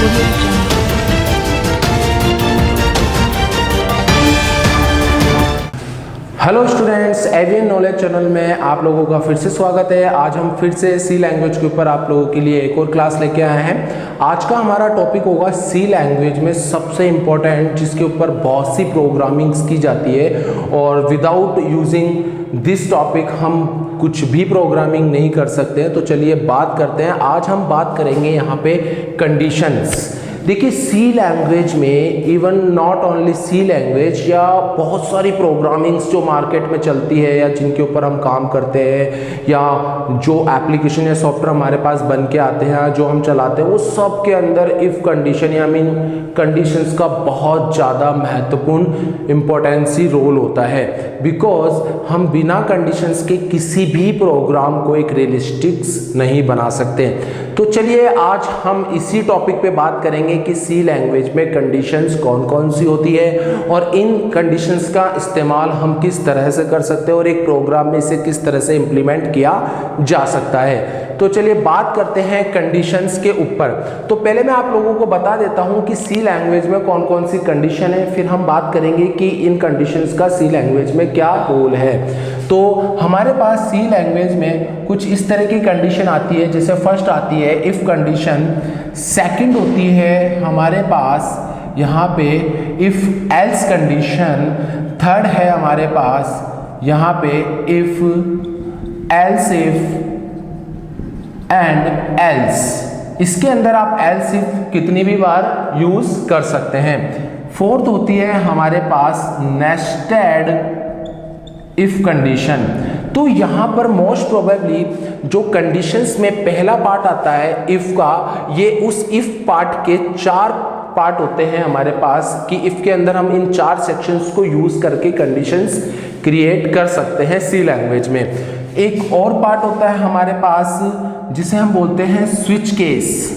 Audio Jungle. Hello students, avian knowledge channel में आप लोगों का फिर से स्वागत है। आज हम फिर से सी लैंग्वेज के ऊपर आप लोगों के लिए एक और क्लास लेके आए हैं। आज का हमारा टॉपिक होगा सी लैंग्वेज में सबसे इम्पोर्टेंट, जिसके ऊपर बहुत सी प्रोग्रामिंग्स की जाती है और विदाउट यूजिंग दिस टॉपिक हम कुछ भी प्रोग्रामिंग नहीं कर सकते हैं। तो चलिए बात करते हैं। आज हम बात करेंगे यहाँ पे कंडीशंस। देखिए, सी लैंग्वेज में even not only C language, या बहुत सारी प्रोग्रामिंग्स जो मार्केट में चलती है या जिनके ऊपर हम काम करते हैं, या जो एप्लीकेशन या सॉफ्टवेयर हमारे पास बन के आते हैं जो हम चलाते हैं, वो सब के अंदर इफ कंडीशन या मीन कंडीशंस का बहुत ज़्यादा महत्वपूर्ण इम्पोर्टेंसी रोल होता है। बिकॉज हम बिना कंडीशंस के किसी भी प्रोग्राम को एक रियलिस्टिक्स नहीं बना सकते। तो चलिए आज हम इसी टॉपिक पे बात करेंगे कि सी लैंग्वेज में कंडीशंस कौन कौन सी होती है और इन कंडीशंस का इस्तेमाल हम किस तरह से कर सकते हैं और एक प्रोग्राम में इसे किस तरह से इम्प्लीमेंट किया जा सकता है। तो चलिए बात करते हैं कंडीशंस के ऊपर। तो पहले मैं आप लोगों को बता देता हूं कि सी लैंग्वेज में कौन कौन सी कंडीशन है, फिर हम बात करेंगे कि इन कंडीशंस का सी लैंग्वेज में क्या रोल है। तो हमारे पास सी लैंग्वेज में कुछ इस तरह की कंडीशन आती है। जैसे फर्स्ट आती है इफ कंडीशन, सेकंड होती है हमारे पास यहाँ पे इफ एल्स कंडीशन, थर्ड है हमारे पास यहाँ पे if else if and else. इसके अंदर आप एल्स इफ कितनी भी बार यूज कर सकते हैं। फोर्थ होती है हमारे पास नेस्टेड इफ कंडीशन। तो यहाँ पर मोस्ट प्रोबेबली जो कंडीशंस में पहला पार्ट आता है इफ का, ये उस इफ पार्ट के 4 पार्ट होते हैं हमारे पास, कि इफ के अंदर हम इन 4 सेक्शंस को यूज करके कंडीशंस क्रिएट कर सकते हैं सी लैंग्वेज में। एक और पार्ट होता है हमारे पास जिसे हम बोलते हैं स्विच केस।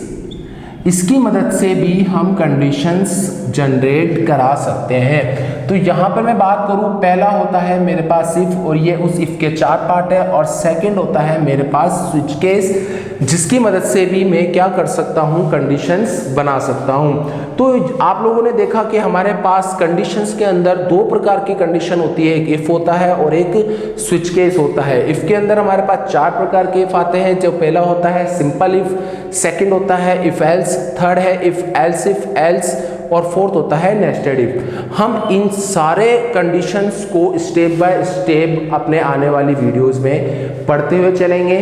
इसकी मदद से भी हम कंडीशंस जनरेट करा सकते हैं। तो यहाँ पर मैं बात करूँ, पहला होता है मेरे पास इफ, और ये उस इफ के 4 पार्ट है, और सेकंड होता है मेरे पास स्विच केस, जिसकी मदद से भी मैं क्या कर सकता हूँ, कंडीशंस बना सकता हूँ। तो आप लोगों ने देखा कि हमारे पास कंडीशंस के अंदर 2 प्रकार की कंडीशन होती है, एक इफ होता है और एक स्विच केस होता है। इफ के अंदर हमारे पास 4 प्रकार के इफ आते हैं। जो पहला होता है सिंपल इफ, सेकंड होता है इफ एल्स, थर्ड है इफ एल्स, और फोर्थ होता है नेस्टेड इफ। हम इन सारे कंडीशंस को स्टेप बाय स्टेप अपने आने वाली वीडियोस में पढ़ते हुए चलेंगे।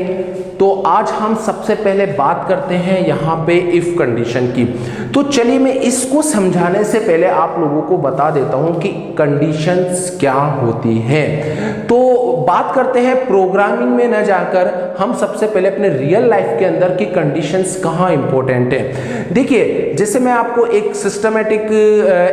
तो आज हम सबसे पहले बात करते हैं यहाँ पे इफ कंडीशन की। तो चलिए मैं इसको समझाने से पहले आप लोगों को बता देता हूँ कि कंडीशंस क्या होती हैं। तो बात करते हैं प्रोग्रामिंग में न जाकर हम सबसे पहले अपने रियल लाइफ के अंदर की कंडीशंस कहाँ इंपॉर्टेंट है। देखिए, जैसे मैं आपको एक सिस्टमेटिक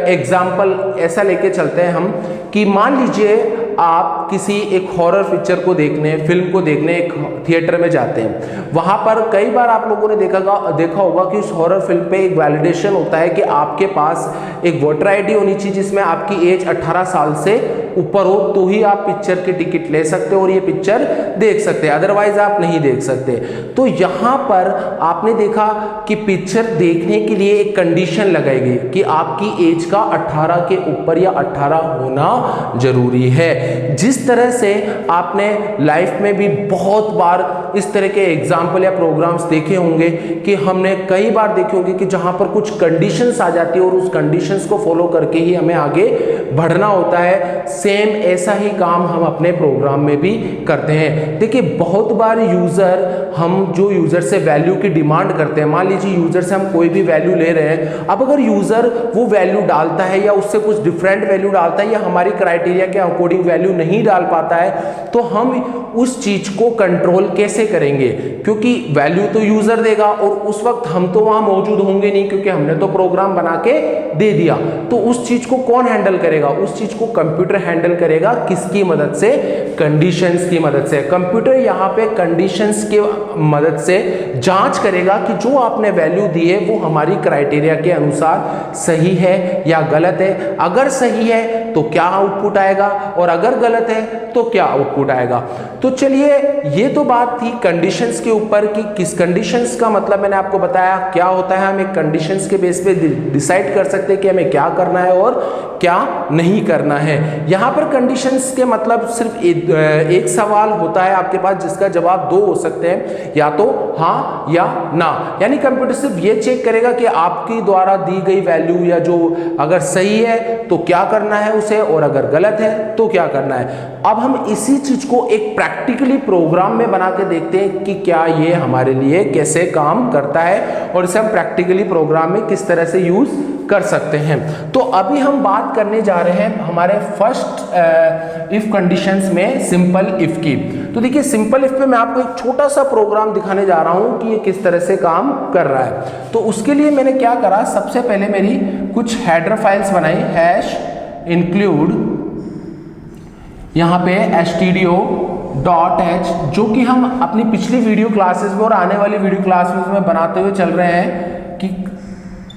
एग्जाम्पल ऐसा लेके चलते हैं हम, कि मान लीजिए आप किसी एक हॉरर पिक्चर को देखने, फिल्म को देखने एक थिएटर में जाते हैं। वहां पर कई बार आप लोगों ने देखा होगा कि उस हॉरर फिल्म पे एक वैलिडेशन होता है कि आपके पास एक वोटर आईडी होनी चाहिए जिसमें आपकी एज 18 साल से ऊपर हो, तो ही आप पिक्चर की टिकट ले सकते हो और ये पिक्चर देख सकते हैं, अदरवाइज आप नहीं देख सकते। तो यहाँ पर आपने देखा कि पिक्चर देखने के लिए एक कंडीशन लगाई गई कि आपकी एज का 18 के ऊपर या 18 होना जरूरी है। जिस तरह से आपने लाइफ में भी बहुत बार इस तरह के एग्जाम्पल या प्रोग्राम्स देखे होंगे कि हमने कई बार देखे होंगे कि जहां पर कुछ कंडीशंस आ जाती है और उस कंडीशंस को फॉलो करके ही हमें आगे बढ़ना होता है। सेम ऐसा ही काम हम अपने प्रोग्राम में भी करते हैं। देखिए, बहुत बार हम जो यूजर से वैल्यू की डिमांड करते हैं, मान लीजिए यूजर से हम कोई भी वैल्यू ले रहे हैं, अब अगर यूजर वो वैल्यू डालता है या उससे कुछ डिफरेंट वैल्यू डालता है या हमारी क्राइटेरिया के अकॉर्डिंग वैल्यू नहीं डाल पाता है, तो हम उस चीज को कंट्रोल कैसे करेंगे, क्योंकि वैल्यू तो यूजर देगा और उस वक्त हम तो वहां मौजूद होंगे नहीं, क्योंकि हमने तो प्रोग्राम बना के दे दिया। तो उस चीज को कौन हैंडल करेगा? उस चीज को कंप्यूटर हैंडल करेगा। किसकी मदद से? कंडीशंस की मदद से। कंप्यूटर यहाँ पे कंडीशंस की मदद से जांच करेगा कि जो आपने वैल्यू दी है वो हमारी क्राइटेरिया के अनुसार सही है या गलत है। अगर सही है तो क्या आउटपुट आएगा, और अगर गलत है तो क्या आउटपुट आएगा। तो चलिए, ये तो बात थी कंडीशंस के ऊपर कि किस कंडीशंस का मतलब मैंने आपको बताया क्या होता है। हम एक कंडीशंस के बेस पे डिसाइड कर सकते हैं कि हमें क्या करना है और क्या नहीं करना है। यहाँ पर कंडीशंस के मतलब सिर्फ एक सवाल होता है आपके पास जिसका जवाब दो हो सकते हैं, या तो हाँ या ना। यानी कंप्यूटर सिर्फ ये चेक करेगा कि आपकी द्वारा दी गई वैल्यू या जो अगर सही है तो क्या करना है उसे, और अगर गलत है तो क्या करना है। अब हम इसी चीज को एक प्रैक्टिकली प्रोग्राम में बना के देखते हैं कि क्या ये हमारे लिए कैसे काम करता है और इसे हम प्रैक्टिकली प्रोग्राम में किस तरह से यूज कर सकते हैं। तो अभी हम बात करने जा रहे हैं हमारे फर्स्ट इफ कंडीशंस में सिंपल इफ की। तो देखिए, सिंपल इफ पे मैं आपको एक छोटा सा प्रोग्राम दिखाने जा रहा हूं कि ये किस तरह से काम कर रहा है। तो उसके लिए मैंने क्या करा, सबसे पहले मेरी कुछ हेडर फाइल्स बनाई, हैश इंक्लूड यहाँ पे stdio.h, जो कि हम अपनी पिछली वीडियो क्लासेस में और आने वाली वीडियो क्लासेस में बनाते हुए चल रहे हैं कि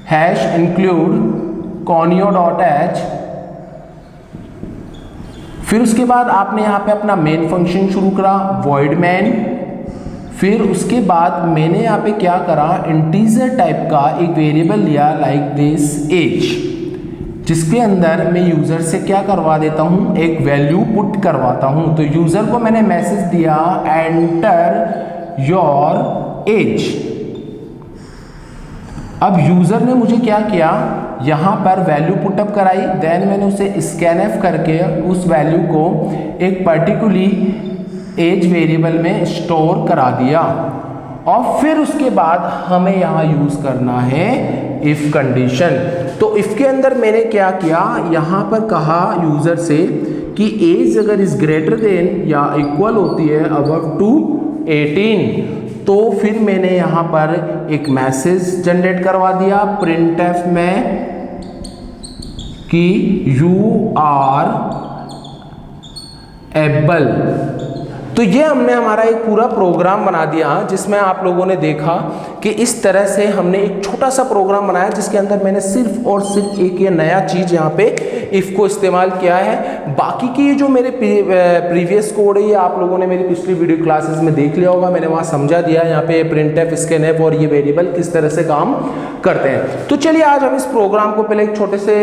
हैश इंक्लूड conio.h। फिर उसके बाद आपने यहाँ पे अपना मेन फंक्शन शुरू करा void main। फिर उसके बाद मैंने यहाँ पे क्या करा, इंटीजर टाइप का एक वेरिएबल लिया लाइक दिस एज, जिसके अंदर मैं यूजर से क्या करवा देता हूँ, एक वैल्यू पुट करवाता हूँ। तो यूजर को मैंने मैसेज दिया एंटर योर एज। अब यूजर ने मुझे क्या किया, यहाँ पर वैल्यू पुटअप कराई, देन मैंने उसे स्कैनएफ करके उस वैल्यू को एक पर्टिकुलरली एज वेरिएबल में स्टोर करा दिया। और फिर उसके बाद हमें यहाँ यूज करना है इफ कंडीशन। तो इफ के अंदर मैंने क्या किया, यहाँ पर कहा यूजर से कि एज अगर इज ग्रेटर देन या इक्वल होती है अबव टू 18, तो फिर मैंने यहाँ पर एक मैसेज जनरेट करवा दिया printf में कि यू आर एबल। तो ये हमने हमारा एक पूरा प्रोग्राम बना दिया जिसमें आप लोगों ने देखा कि इस तरह से हमने एक छोटा सा प्रोग्राम बनाया जिसके अंदर मैंने सिर्फ और सिर्फ एक ये नया चीज यहाँ पे इफ को इस्तेमाल किया है। बाकी की जो मेरे प्रीवियस कोड है ये आप लोगों ने मेरी पिछली वीडियो क्लासेस में देख लिया होगा, मैंने वहाँ समझा दिया यहाँ पे printf, scanf और ये वेरिएबल किस तरह से काम करते हैं। तो चलिए आज हम इस प्रोग्राम को पहले एक छोटे से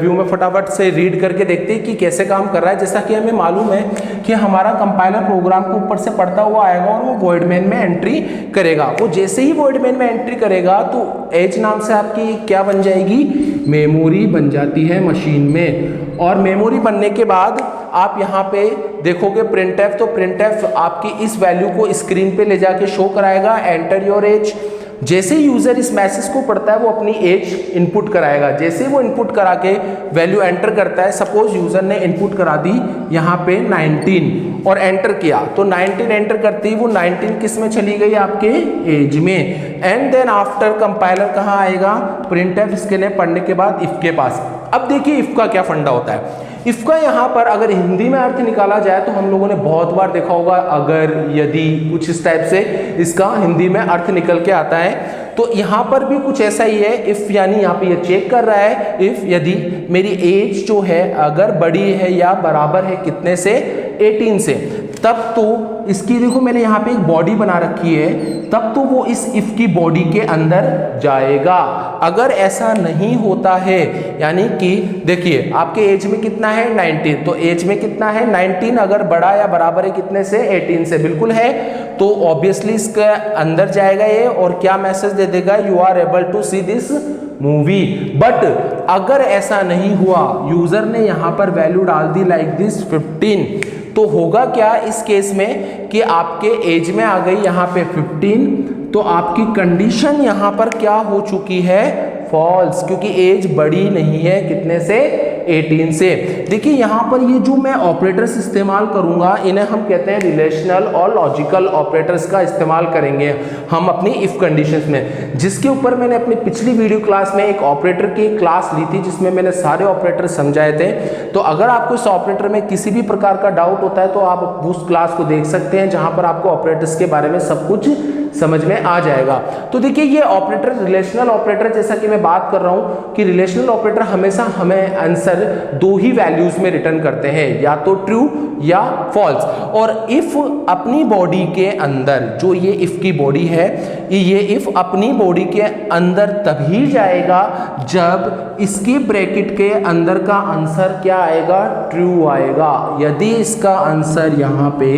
व्यू में फटाफट से रीड करके देखते हैं कि कैसे काम कर रहा है। जैसा कि हमें मालूम है कि हमारा कंपाइलर प्रोग्राम को ऊपर से पढ़ता हुआ आएगा और वो void main में एंट्री करेगा। वो जैसे ही void main में एंट्री करेगा तो एज नाम से आपकी क्या बन जाएगी, मेमोरी बन जाती है मशीन में। और मेमोरी बनने के बाद आप यहाँ पे देखोगे printf, तो printf आपकी इस वैल्यू को स्क्रीन पे ले जाके शो कराएगा एंटर योर एज। जैसे यूजर इस मैसेज को पढ़ता है वो अपनी एज इनपुट कराएगा। जैसे वो इनपुट करा के वैल्यू एंटर करता है, सपोज यूजर ने इनपुट करा दी यहाँ पे 19 और एंटर किया, तो 19 एंटर करते ही वो 19 किस में चली गई, आपके एज में। एंड देन आफ्टर कंपाइलर कहाँ आएगा, printf स्कैनफ पढ़ने के बाद इफ के पास। अब देखिए इफ का क्या फंडा होता है। इफ का यहाँ पर अगर हिंदी में अर्थ निकाला जाए तो हम लोगों ने बहुत बार देखा होगा, अगर, यदि, कुछ इस टाइप से इसका हिंदी में अर्थ निकल के आता है। तो यहाँ पर भी कुछ ऐसा ही है। इफ यानी यहाँ पे ये चेक कर रहा है इफ यदि मेरी एज जो है अगर बड़ी है या बराबर है कितने से, 18 से, तब तो इसकी देखो मैंने यहाँ पे एक बॉडी बना रखी है, तब तो वो इस इफ की बॉडी के अंदर जाएगा। अगर ऐसा नहीं होता है, यानी कि देखिए आपके एज में कितना है 19, तो एज में कितना है 19, अगर बड़ा या बराबर है कितने से, 18 से, बिल्कुल है, तो ऑब्वियसली इसके अंदर जाएगा ये और क्या मैसेज दे देगा, you are able to see this movie. But अगर ऐसा नहीं हुआ, यूजर ने यहाँ पर वैल्यू डाल दी लाइक दिस 15, तो होगा क्या इस केस में कि आपके एज में आ गई यहाँ पे 15, तो आपकी कंडीशन यहाँ पर क्या हो चुकी है, फॉल्स, क्योंकि एज बड़ी नहीं है कितने से, 18 से। देखिए यहाँ पर ये जो मैं ऑपरेटर्स इस्तेमाल करूंगा इन्हें हम कहते हैं रिलेशनल और लॉजिकल ऑपरेटर्स का इस्तेमाल करेंगे हम अपनी इफ कंडीशंस में, जिसके ऊपर मैंने अपनी पिछली वीडियो क्लास में एक ऑपरेटर की क्लास ली थी जिसमें मैंने सारे ऑपरेटर समझाए थे। तो अगर आपको इस ऑपरेटर में किसी भी प्रकार का डाउट होता है तो आप उस क्लास को देख सकते हैं जहां पर आपको ऑपरेटर्स के बारे में सब कुछ समझ में आ जाएगा। तो देखिए ये ऑपरेटर रिलेशनल ऑपरेटर, जैसा कि मैं बात कर रहा हूं कि रिलेशनल ऑपरेटर हमेशा हमें आंसर दो ही वैल्यूज में रिटर्न करते हैं, या तो ट्रू या फॉल्स। और इफ अपनी बॉडी के अंदर, जो ये इफ की बॉडी है, ये इफ अपनी बॉडी के अंदर तभी जाएगा जब इसकी ब्रैकेट के अंदर का आंसर क्या आएगा, ट्रू आएगा। यदि इसका आंसर यहाँ पे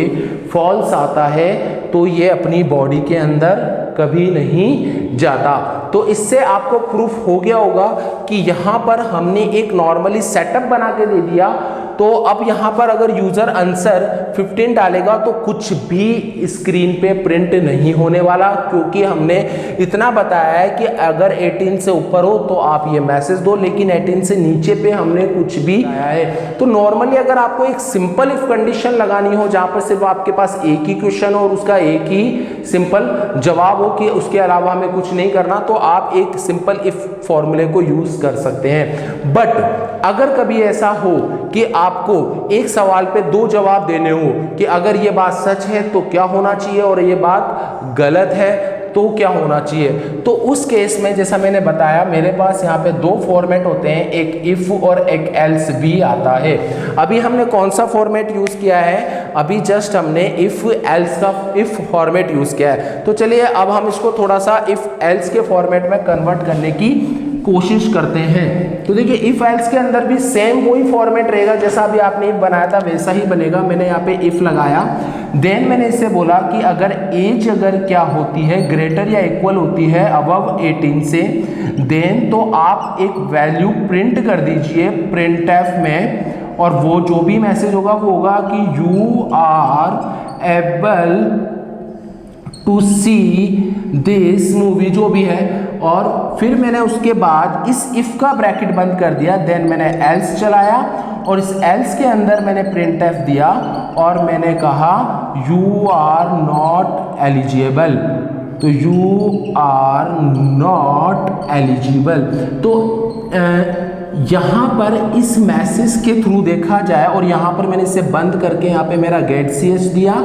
फॉल्स आता है तो ये अपनी बॉडी के अंदर कभी नहीं जाता। तो इससे आपको प्रूफ हो गया होगा कि यहाँ पर हमने एक नॉर्मली सेटअप बना के दे दिया। तो अब यहाँ पर अगर यूजर आंसर 15 डालेगा तो कुछ भी स्क्रीन पे प्रिंट नहीं होने वाला, क्योंकि हमने इतना बताया है कि अगर 18 से ऊपर हो तो आप ये मैसेज दो, लेकिन 18 से नीचे पे हमने कुछ भी आया है। तो नॉर्मली अगर आपको एक सिंपल इफ कंडीशन लगानी हो जहाँ पर सिर्फ आपके पास एक ही क्वेश्चन हो और उसका एक ही सिंपल जवाब हो कि उसके अलावा हमें कुछ नहीं करना, तो आप एक सिंपल इफ फॉर्मूले को यूज कर सकते हैं। बट अगर कभी ऐसा हो कि आपको एक सवाल पे दो जवाब देने हो कि अगर ये बात सच है तो क्या होना चाहिए और ये बात गलत है तो क्या होना चाहिए, तो उस केस में जैसा मैंने बताया मेरे पास यहाँ पे दो फॉर्मेट होते हैं, एक इफ और एक एल्स भी आता है। अभी हमने कौन सा फॉर्मेट यूज किया है, अभी जस्ट हमने इफ एल्स का इफ फॉर्मेट यूज किया है। तो चलिए अब हम इसको थोड़ा सा इफ एल्स के फॉर्मेट में कन्वर्ट करने की कोशिश करते हैं। तो देखिए इफ एल्स के अंदर भी सेम वही फॉर्मेट रहेगा जैसा अभी आपने इफ बनाया था वैसा ही बनेगा। मैंने यहाँ पे इफ लगाया, देन मैंने इससे बोला कि अगर एज अगर क्या होती है ग्रेटर या इक्वल होती है अबव 18 से, देन तो आप एक वैल्यू प्रिंट कर दीजिए प्रिंट एफ में, और वो जो भी मैसेज होगा वो होगा कि you are able to see this movie, जो भी है। और फिर मैंने उसके बाद इस इफ का ब्रैकेट बंद कर दिया, देन मैंने एल्स चलाया और इस एल्स के अंदर मैंने प्रिंट एफ दिया और मैंने कहा यू आर नॉट एलिजिबल, तो यू आर नॉट एलिजिबल। तो यहाँ पर इस मैसेज के थ्रू देखा जाए, और यहाँ पर मैंने इसे बंद करके यहाँ पे मेरा गेट सी एच दिया,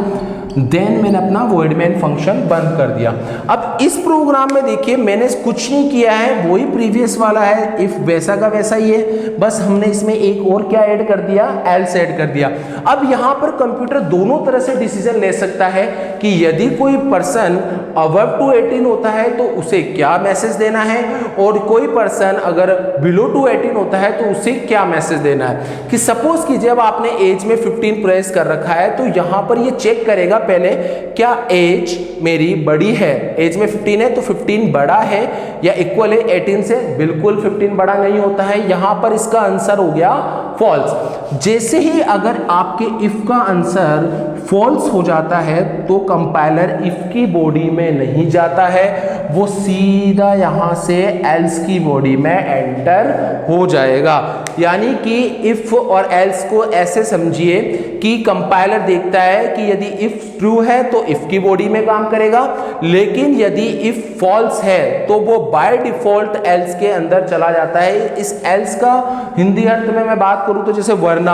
देन मैंने अपना void main फंक्शन बंद कर दिया। अब इस प्रोग्राम में देखिए मैंने कुछ नहीं किया है, वही प्रीवियस वाला है, इफ वैसा का वैसा ही है, बस हमने इसमें एक और क्या ऐड कर दिया, एल्स ऐड कर दिया। अब यहाँ पर कंप्यूटर दोनों तरह से डिसीजन ले सकता है कि यदि कोई पर्सन अबव टू 18 होता है तो उसे क्या मैसेज देना है, और कोई पर्सन अगर बिलो टू 18 होता है तो उसे क्या मैसेज देना है। कि सपोज कीजिए अब आपने एज में 15 प्रेस कर रखा है, तो यहाँ पर ये चेक करेगा पहले क्या एज मेरी बड़ी है, एज में 15 है तो 15 बड़ा है या इक्वल है 18 से, बिल्कुल 15 बड़ा नहीं होता है, यहां पर इसका आंसर हो गया फॉल्स। जैसे ही अगर आपके इफ का आंसर फॉल्स हो जाता है तो कंपाइलर इफ की बॉडी में नहीं जाता है, वो सीधा यहां से एल्स की बॉडी में एंटर हो जाएगा। यानी कि इफ और एल्स को ऐसे समझिए कि कंपाइलर देखता है कि यदि इफ ट्रू है तो इफ की बॉडी में काम करेगा, लेकिन यदि इफ फॉल्स है तो वो बाय डिफॉल्ट एल्स के अंदर चला जाता है। इस एल्स का हिंदी अर्थ में मैं बात करूं तो जैसे वरना,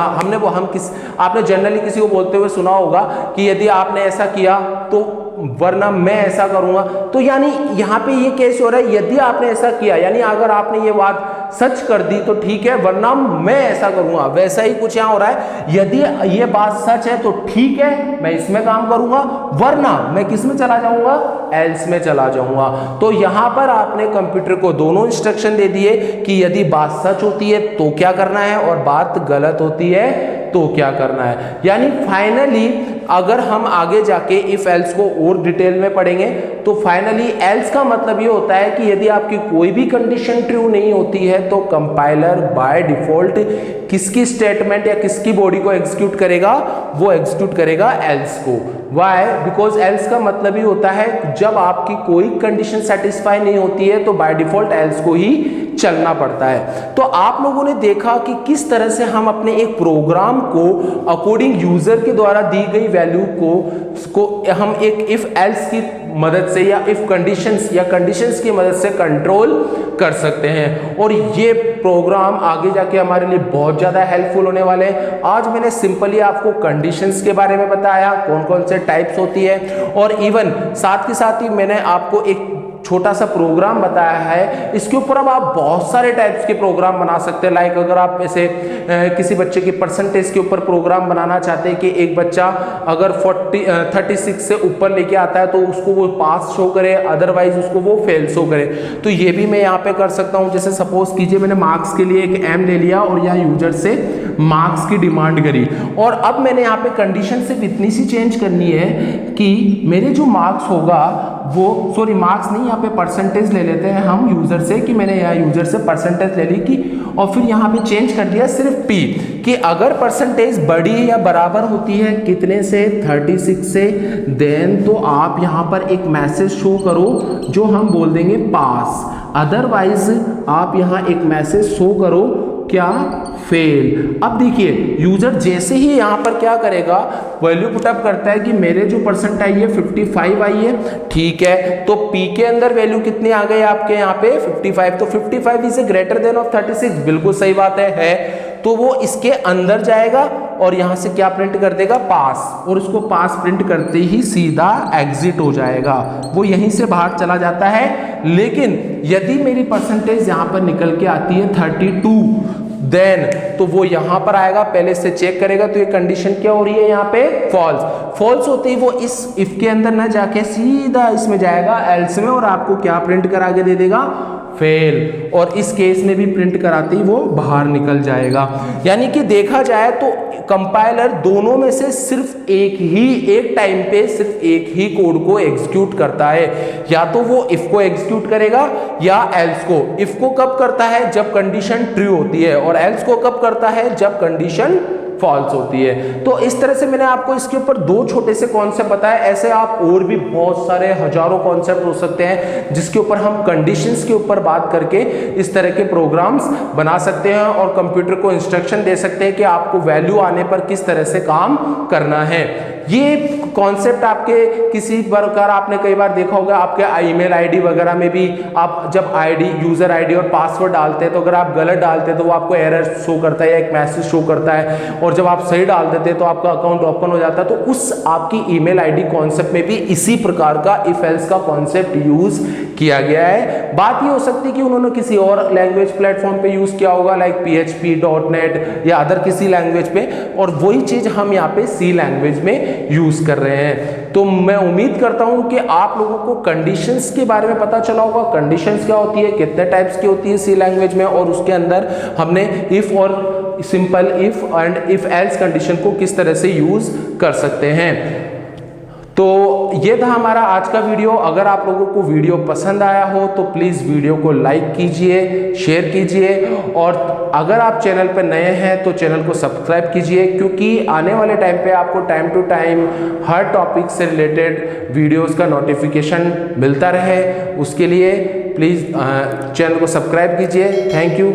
आपने जनरली किसी को बोलते हुए सुना होगा कि यदि आपने ऐसा किया तो वरना मैं ऐसा करूंगा। तो यानी यहाँ पे ये केस हो रहा है, यदि आपने ऐसा किया यानी अगर आपने ये बात सच कर दी तो ठीक है, वरना मैं ऐसा करूंगा, वैसा ही कुछ यहाँ हो रहा है। यदि ये बात सच है तो ठीक है मैं इसमें काम करूंगा, वरना मैं किस में चला जाऊंगा, एल्स में चला जाऊंगा। तो यहाँ पर आपने कंप्यूटर को दोनों इंस्ट्रक्शन दे दिए कि यदि बात सच होती है तो क्या करना है और बात गलत होती है तो क्या करना है। यानी फाइनली अगर हम आगे जाके इफ एल्स को और डिटेल में पढ़ेंगे तो फाइनली एल्स का मतलब ये होता है कि यदि आपकी कोई भी कंडीशन ट्रू नहीं होती है तो कंपाइलर बाय डिफॉल्ट किसकी स्टेटमेंट या किसकी बॉडी को एग्जीक्यूट करेगा, वो एग्जीक्यूट करेगा एल्स को। वाई? बिकॉज एल्स का मतलब ही होता है जब आपकी कोई कंडीशन सेटिस्फाई नहीं होती है तो बाय डिफॉल्ट एल्स को ही चलना पड़ता है। तो आप लोगों ने देखा कि किस तरह से हम अपने एक प्रोग्राम को अकॉर्डिंग यूजर के द्वारा दी गई वैल्यू को हम एक इफ एल्स की मदद से या इफ कंडीशंस या कंडीशंस की मदद से कंट्रोल कर सकते हैं। और ये प्रोग्राम आगे जाके हमारे लिए बहुत ज़्यादा हेल्पफुल होने वाले हैं। आज मैंने सिंपली आपको कंडीशंस के बारे में बताया, कौन कौन से टाइप्स होती है, और इवन साथ के साथ ही मैंने आपको एक छोटा सा प्रोग्राम बताया है। इसके ऊपर अब आप बहुत सारे टाइप्स के प्रोग्राम बना सकते हैं। लाइक अगर आप ऐसे किसी बच्चे की परसेंटेज के ऊपर प्रोग्राम बनाना चाहते हैं कि एक बच्चा अगर 36 से ऊपर लेके आता है तो उसको वो पास शो करे, अदरवाइज उसको वो फेल शो करे, तो ये भी मैं यहाँ पे कर सकता हूँ। जैसे सपोज कीजिए मैंने मार्क्स के लिए एक M ले लिया और यहाँ यूजर से मार्क्स की डिमांड करी, और अब मैंने यहाँ पे कंडीशन सिर्फ इतनी सी चेंज करनी है कि मेरे जो मार्क्स होगा वो, सॉरी मार्क्स नहीं, यहाँ पे परसेंटेज ले लेते हैं हम यूजर से, कि मैंने यहाँ यूजर से परसेंटेज ले ली कि, और फिर यहाँ पे चेंज कर दिया सिर्फ P कि अगर परसेंटेज बड़ी या बराबर होती है कितने से, 36 से, देन तो आप यहाँ पर एक मैसेज शो करो जो हम बोल देंगे पास, अदरवाइज आप यहाँ एक मैसेज शो करो क्या, फेल। अब देखिए यूजर जैसे ही यहाँ पर क्या करेगा, वैल्यू पुटअप करता है कि मेरे जो परसेंट आई है 55 आई है, ठीक है, तो P के अंदर वैल्यू कितनी आ गई आपके यहाँ पे 55, तो 55 इज ग्रेटर देन ऑफ 36, बिल्कुल सही बात है, तो वो इसके अंदर जाएगा और यहां से क्या प्रिंट कर देगा, पास, और उसको पास प्रिंट करते ही सीधा एग्जिट हो जाएगा, वो यहीं से बाहर चला जाता है। लेकिन यदि मेरी परसेंटेज यहां पर निकल के आती है 32, देन तो वो यहां पर आएगा, पहले से चेक करेगा, तो ये कंडीशन क्या हो रही है यहाँ पे, फॉल्स। फॉल्स होते ही वो इस इफ के अंदर ना जाके सीधा इसमें जाएगा एल्स में, और आपको क्या प्रिंट करा के दे देगा, फेल, और इस केस में भी प्रिंट कराते ही वो बाहर निकल जाएगा। यानी कि देखा जाए तो कंपाइलर दोनों में से सिर्फ एक टाइम पे सिर्फ एक ही कोड को एग्जीक्यूट करता है, या तो वो इफ को एग्जीक्यूट करेगा या एल्स को। इफ को कब करता है, जब कंडीशन ट्रू होती है, और एल्स को कब करता है, जब कंडीशन फॉल्स होती है। तो इस तरह से मैंने आपको इसके ऊपर दो छोटे से कॉन्सेप्ट बताए, ऐसे आप और भी बहुत सारे हजारों कॉन्सेप्ट हो सकते हैं जिसके ऊपर हम कंडीशंस के ऊपर बात करके इस तरह के प्रोग्राम्स बना सकते हैं और कंप्यूटर को इंस्ट्रक्शन दे सकते हैं कि आपको वैल्यू आने पर किस तरह से काम करना है। ये कॉन्सेप्ट आपके किसी प्रकार आपने कई बार देखा होगा, आपके ईमेल आईडी वगैरह में भी आप जब आईडी, यूजर आईडी और पासवर्ड डालते हैं, तो अगर आप गलत डालते हैं तो वो आपको एरर शो करता है या एक मैसेज शो करता है, और जब आप सही डाल देते हैं तो आपका अकाउंट ओपन हो जाता है। तो उस आपकी ईमेल आईडी कॉन्सेप्ट में भी इसी प्रकार का इफ एल्स का कॉन्सेप्ट यूज किया गया है। बात ये हो सकती है कि उन्होंने किसी और लैंग्वेज प्लेटफॉर्म पे यूज किया होगा, लाइक PHP, .NET या अदर किसी लैंग्वेज पे, और वही चीज हम यहाँ पे C लैंग्वेज में यूज कर रहे हैं। तो मैं उम्मीद करता हूं कि आप लोगों को कंडीशंस के बारे में पता चला होगा, कंडीशंस क्या होती है, कितने टाइप्स की होती है C लैंग्वेज में, और उसके अंदर हमने इफ और simple if and if else condition को किस तरह से यूज कर सकते हैं। तो ये था हमारा आज का वीडियो। अगर आप लोगों को वीडियो पसंद आया हो तो प्लीज़ वीडियो को लाइक कीजिए, शेयर कीजिए, और अगर आप चैनल पर नए हैं तो चैनल को सब्सक्राइब कीजिए, क्योंकि आने वाले टाइम पे आपको टाइम टू टाइम हर टॉपिक से रिलेटेड वीडियोस का नोटिफिकेशन मिलता रहे। उसके लिए प्लीज़ चैनल को सब्सक्राइब कीजिए। Thank you.